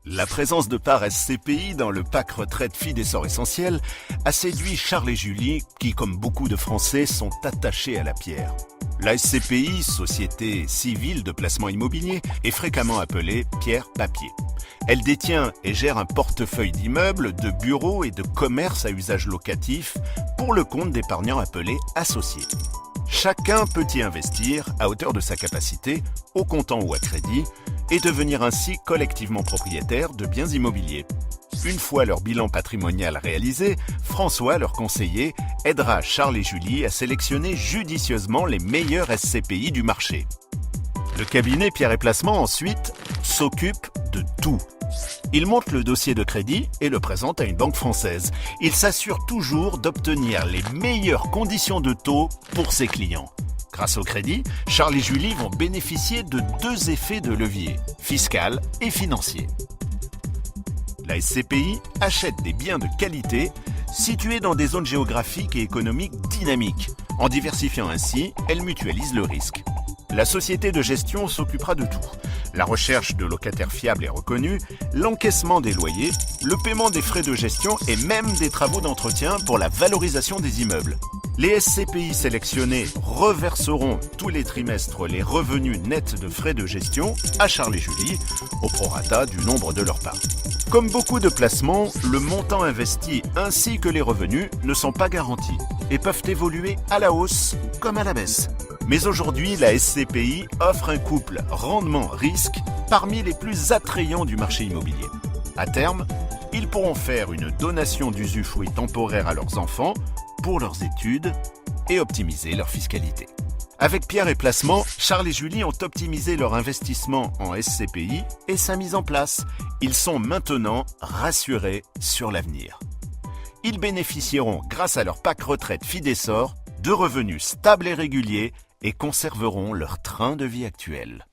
La présence de parts SCPI dans le pack retraite Fidessor Essentiel a séduit Charles et Julie qui, comme beaucoup de Français, sont attachés à la pierre. La SCPI, Société Civile de Placement Immobilier, est fréquemment appelée pierre papier. Elle détient et gère un portefeuille d'immeubles, de bureaux et de commerces à usage locatif pour le compte d'épargnants appelés associés. Chacun peut y investir à hauteur de sa capacité, au comptant ou à crédit, et devenir ainsi collectivement propriétaire de biens immobiliers. Une fois leur bilan patrimonial réalisé, François, leur conseiller, aidera Charles et Julie à sélectionner judicieusement les meilleurs SCPI du marché. Le cabinet Pierre et Placement, ensuite, s'occupe de tout. Il monte le dossier de crédit et le présente à une banque française. Il s'assure toujours d'obtenir les meilleures conditions de taux pour ses clients. Grâce au crédit, Charles et Julie vont bénéficier de deux effets de levier, fiscal et financier. La SCPI achète des biens de qualité situés dans des zones géographiques et économiques dynamiques. En diversifiant ainsi, elle mutualise le risque. La société de gestion s'occupera de tout. La recherche de locataires fiables et reconnus, l'encaissement des loyers, le paiement des frais de gestion et même des travaux d'entretien pour la valorisation des immeubles. Les SCPI sélectionnés reverseront tous les trimestres les revenus nets de frais de gestion à Charles et Julie, au prorata du nombre de leurs parts. Comme beaucoup de placements, le montant investi ainsi que les revenus ne sont pas garantis et peuvent évoluer à la hausse comme à la baisse. Mais aujourd'hui, la SCPI offre un couple rendement-risque parmi les plus attrayants du marché immobilier. À terme, ils pourront faire une donation d'usufruit temporaire à leurs enfants pour leurs études et optimiser leur fiscalité. Avec Pierre et Placement, Charles et Julie ont optimisé leur investissement en SCPI et sa mise en place. Ils sont maintenant rassurés sur l'avenir. Ils bénéficieront, grâce à leur pack retraite Fidessor, de revenus stables et réguliers et conserveront leur train de vie actuel.